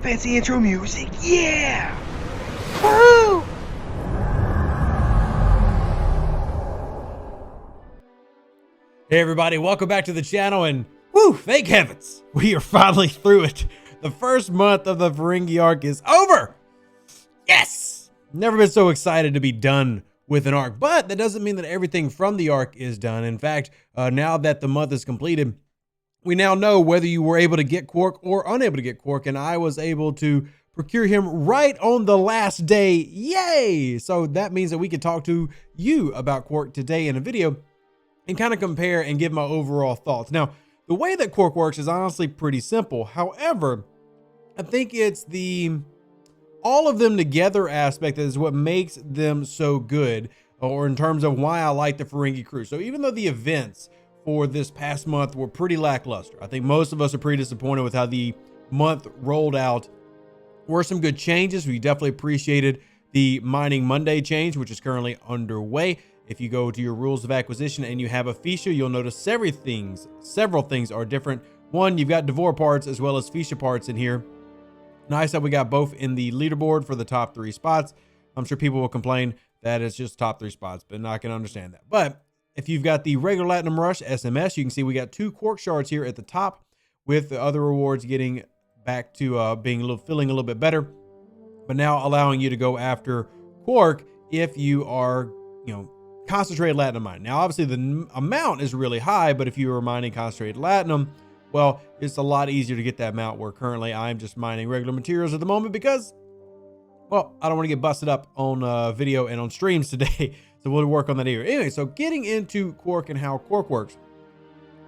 fancy intro music. Yeah! Woo! Hey everybody, welcome back to the channel, and woo, thank heavens, we are finally through it. The first month of the Ferengi arc is over. Yes! Never been so excited to be done with an arc, but that doesn't mean that everything from the arc is done. In fact, now that the month is completed, we now know whether you were able to get Quark or unable to get Quark, and I was able to procure him right on the last day. Yay! So that means that we can talk to you about Quark today in a video and kind of compare and give my overall thoughts. Now, the way that Quark works is honestly pretty simple. However, I think it's the all of them together aspect that is what makes them so good, or in terms of why I like the Ferengi crew. So even though the events for this past month were pretty lackluster, I think most of us are pretty disappointed with how the month rolled out. Were some good changes. We definitely appreciated the Mining Monday change, which is currently underway. If you go to your rules of acquisition and you have a Fisha, you'll notice several things are different. One, you've got Devore parts as well as Fisha parts in here. Nice that we got both in the leaderboard for the top 3 spots. I'm sure people will complain that it's just top 3 spots, but I can understand that. But if you've got the regular Platinum Rush SMS, you can see we got 2 Quark shards here at the top, with the other rewards getting back to feeling a little bit better, but now allowing you to go after Quark if you are, concentrated Latinum mine. Now, obviously the amount is really high, but if you are mining concentrated Latinum, well, it's a lot easier to get that amount, where currently I'm just mining regular materials at the moment because, well, I don't want to get busted up on video and on streams today. So we'll work on that here. Anyway, so getting into Quark and how Quark works.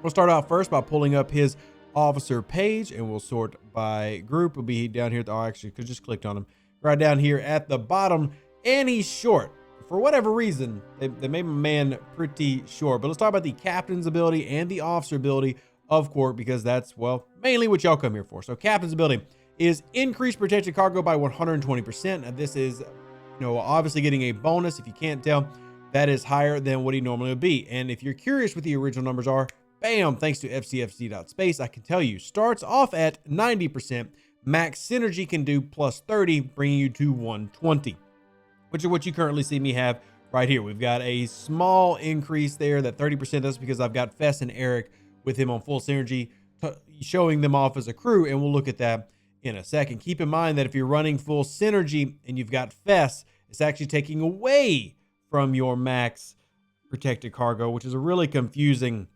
We'll start out first by pulling up his officer page, and we'll sort by group. We'll be down here. Oh, actually, could just clicked on him right down here at the bottom, and he's short. For whatever reason, they made my man pretty short. But let's talk about the captain's ability and the officer ability of Quark, because that's, well, mainly what y'all come here for. So captain's ability is increased protected cargo by 120%. Now this is, obviously getting a bonus. If you can't tell, that is higher than what he normally would be. And if you're curious what the original numbers are, bam, thanks to STFC.space, I can tell you, starts off at 90%. Max synergy can do plus 30, bringing you to 120. Which is what you currently see me have right here. We've got a small increase there, that 30%. That's because I've got Fess and Eric with him on full synergy, showing them off as a crew, and we'll look at that in a second. Keep in mind that if you're running full synergy and you've got Fess, it's actually taking away from your max protected cargo, which is a really confusing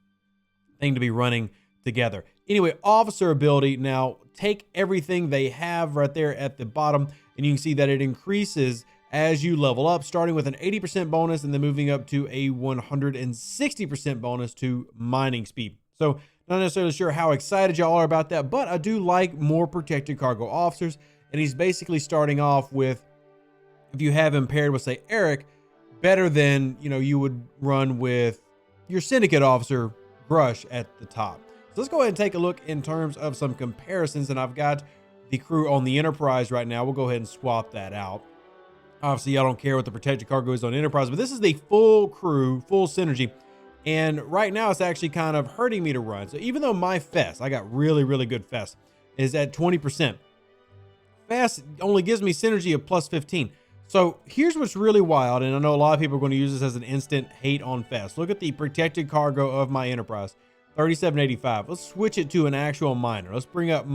thing to be running together. Anyway, officer ability, now take everything they have right there at the bottom, and you can see that it increases as you level up, starting with an 80% bonus and then moving up to a 160% bonus to mining speed. So not necessarily sure how excited y'all are about that, but I do like more protected cargo officers. And he's basically starting off with, if you have him paired with, say, Eric, better than, you would run with your syndicate officer, Brush, at the top. So let's go ahead and take a look in terms of some comparisons. And I've got the crew on the Enterprise right now. We'll go ahead and swap that out. Obviously, I don't care what the protected cargo is on Enterprise, but this is the full crew, full synergy. And right now, it's actually kind of hurting me to run. So even though my Fess, I got really, really good Fess, is at 20%, Fess only gives me synergy of plus 15. So here's what's really wild, and I know a lot of people are going to use this as an instant hate on Fess. Look at the protected cargo of my Enterprise, 3785. Let's switch it to an actual miner. Let's bring up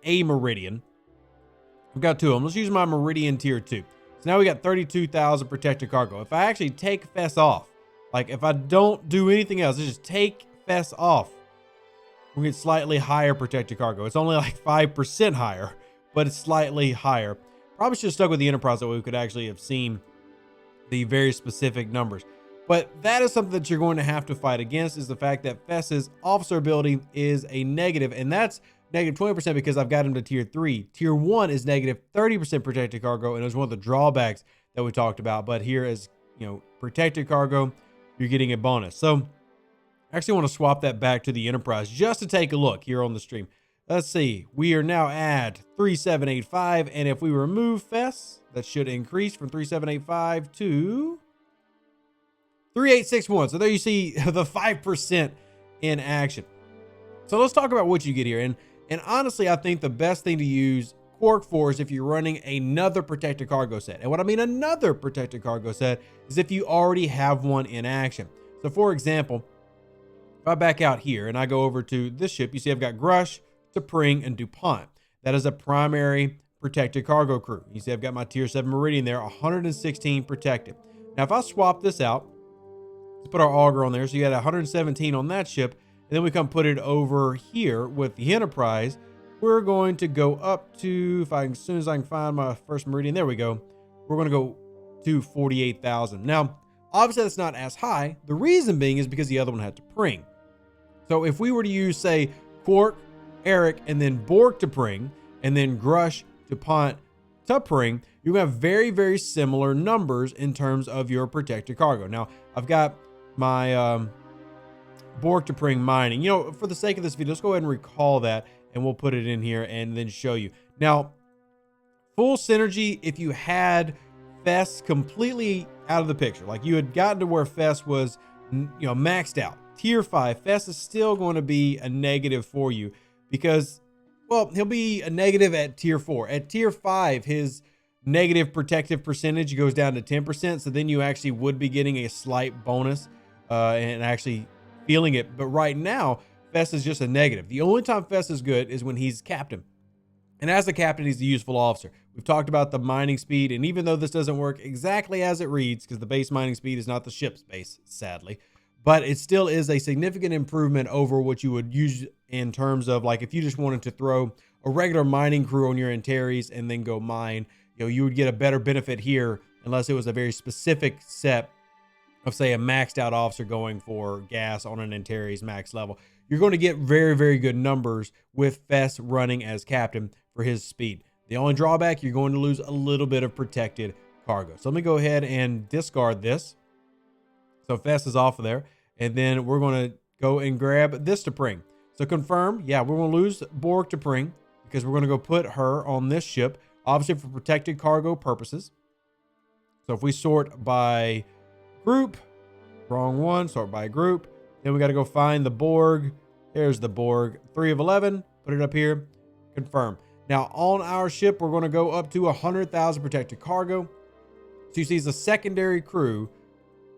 a Meridian. We've got 2 of them. Let's use my Meridian tier 2. So now we got 32,000 protected cargo. If I actually take Fess off, like if I don't do anything else, just take Fess off, we get slightly higher protected cargo. It's only like 5% higher, but it's slightly higher. Probably should have stuck with the Enterprise, that way we could actually have seen the very specific numbers. But that is something that you're going to have to fight against, is the fact that Fess's officer ability is a negative, and that's negative 20% because I've got him to tier 3. Tier 1 is negative 30% protected cargo, and it was one of the drawbacks that we talked about. But here, as protected cargo, you're getting a bonus. So I actually want to swap that back to the Enterprise just to take a look here on the stream. Let's see. We are now at 3785, and if we remove Fess, that should increase from 3785 to 3861. So there you see the 5% in action. So let's talk about what you get here. And honestly, I think the best thing to use Quark for is if you're running another protected cargo set. And what I mean another protected cargo set is if you already have one in action. So for example, if I back out here and I go over to this ship, you see I've got Grush, T'Pring, and DuPont. That is a primary protected cargo crew. You see I've got my tier 7 Meridian there, 116 protected. Now if I swap this out, let's put our auger on there. So you got 117 on that ship. And then we come put it over here with the Enterprise. We're going to go up to, as soon as I can find my first Meridian, there we go. We're going to go to 48,000. Now, obviously that's not as high. The reason being is because the other one had T'Pring. So if we were to use, say, Quark, Eric, and then Borg T'Pring, and then Grush, DuPont, T'Pring, you're going to have very, very similar numbers in terms of your protected cargo. Now, I've got my Borg T'Pring mining. You know, for the sake of this video, let's go ahead and recall that, and we'll put it in here and then show you. Now, full synergy, if you had Fest completely out of the picture, like you had gotten to where Fest was, maxed out. Tier 5, Fest is still going to be a negative for you because, well, he'll be a negative at tier 4. At tier 5, his negative protective percentage goes down to 10%. So then you actually would be getting a slight bonus and actually feeling it. But right now, Fest is just a negative. The only time Fest is good is when he's captain. And as a captain, he's a useful officer. We've talked about the mining speed. And even though this doesn't work exactly as it reads, because the base mining speed is not the ship's base, sadly, but it still is a significant improvement over what you would use in terms of, like, if you just wanted to throw a regular mining crew on your Antares and then go mine, you would get a better benefit here unless it was a very specific set of, say, a maxed out officer going for gas on an Antares max level. You're going to get very, very good numbers with Fest running as captain for his speed. The only drawback, you're going to lose a little bit of protected cargo. So let me go ahead and discard this. So Fest is off of there. And then we're going to go and grab this T'Pring. So confirm, yeah, we're going to lose Borg T'Pring because we're going to go put her on this ship, obviously for protected cargo purposes. So if we sort by group, wrong one, sort by group, then we got to go find the Borg. There's the Borg, 3 of 11, put it up here, confirm. Now on our ship, we're going to go up to 100,000 protected cargo. So you see it's a secondary crew.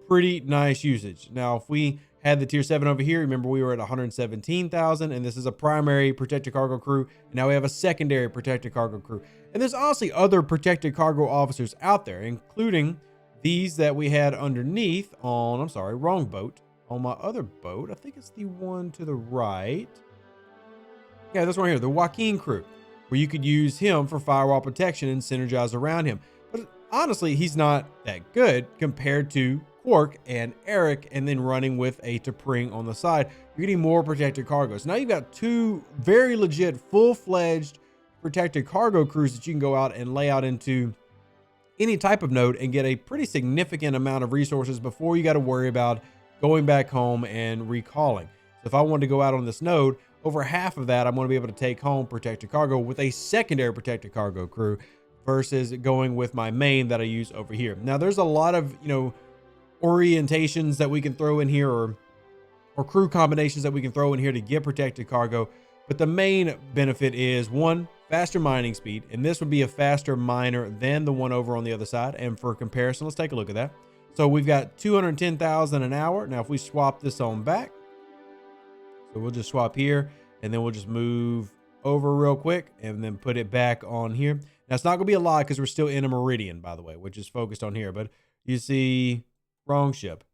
Pretty nice usage. Now, if we had the tier 7 over here, remember we were at 117,000, and this is a primary protected cargo crew. And now we have a secondary protected cargo crew. And there's honestly other protected cargo officers out there, including these that we had underneath on, I'm sorry, wrong boat. On my other boat, I think it's the one to the right. Yeah, this one here, the Joaquin crew, where you could use him for firewall protection and synergize around him. But honestly, he's not that good compared to Quark and Eric, and then running with a T'Pring on the side. You're getting more protected cargoes. Now you've got two very legit, full-fledged protected cargo crews that you can go out and lay out into any type of node and get a pretty significant amount of resources before you got to worry about going back home and recalling. So if I wanted to go out on this node, over half of that I'm going to be able to take home protected cargo with a secondary protected cargo crew versus going with my main that I use over here. Now there's a lot of, orientations that we can throw in here or crew combinations that we can throw in here to get protected cargo. But the main benefit is, one, faster mining speed. And this would be a faster miner than the one over on the other side. And for comparison, let's take a look at that. So we've got 210,000 an hour. Now, if we swap this on back, so we'll just swap here and then we'll just move over real quick and then put it back on here. Now, it's not going to be a lot because we're still in a Meridian, by the way, which is focused on here. But you see, wrong ship,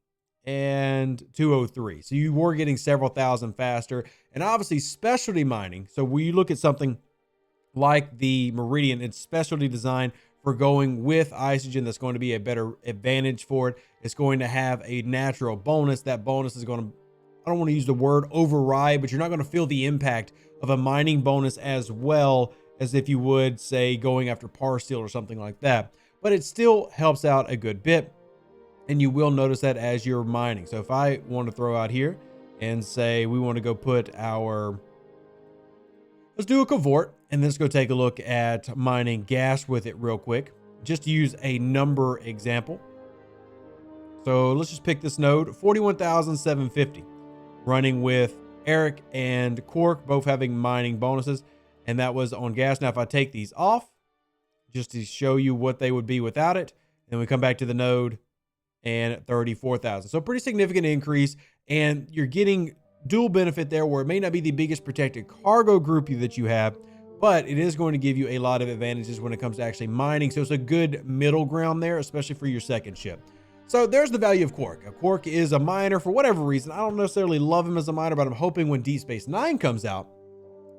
and 203. So you were getting several thousand faster. And obviously specialty mining. So when you look at something like the Meridian, it's specialty designed for going with Isogen. That's going to be a better advantage for it. It's going to have a natural bonus. That bonus is going to, I don't want to use the word override, but you're not going to feel the impact of a mining bonus as well as if you would, say, going after Par Steel or something like that. But it still helps out a good bit. And you will notice that as you're mining. So if I want to throw out here and say we want to go put our, let's do a Kvort, and let's go take a look at mining gas with it real quick, just to use a number example. So let's just pick this node, 41,750, running with Eric and Quark both having mining bonuses, and that was on gas. Now, if I take these off, just to show you what they would be without it, then we come back to the node and 34,000. So pretty significant increase, and you're getting dual benefit there where it may not be the biggest protected cargo group that you have, but it is going to give you a lot of advantages when it comes to actually mining. So it's a good middle ground there, especially for your second ship. So there's the value of Quark. Quark is a miner for whatever reason. I don't necessarily love him as a miner, but I'm hoping when Deep Space Nine comes out,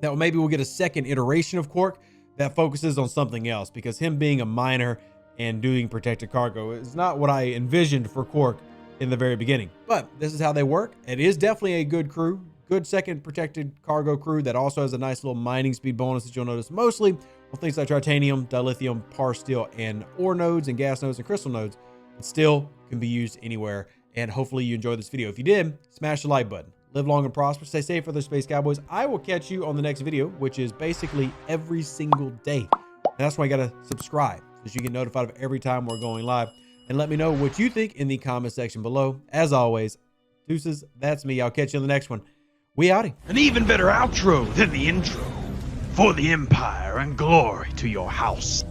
that maybe we'll get a second iteration of Quark that focuses on something else, because him being a miner and doing protected cargo is not what I envisioned for Quark in the very beginning. But this is how they work. It is definitely a good crew, good second protected cargo crew that also has a nice little mining speed bonus that you'll notice mostly on things like titanium, dilithium, par steel, and ore nodes and gas nodes and crystal nodes. It still can be used anywhere, and hopefully you enjoyed this video. If you did, smash the like button. Live long and prosper. Stay safe for the Space Cowboys. I will catch you on the next video, which is basically every single day. And that's why you gotta subscribe, so you get notified of every time we're going live. And let me know what you think in the comment section below. As always, deuces, that's me. I'll catch you on the next one. We outie. An even better outro than the intro. For the Empire and glory to your house.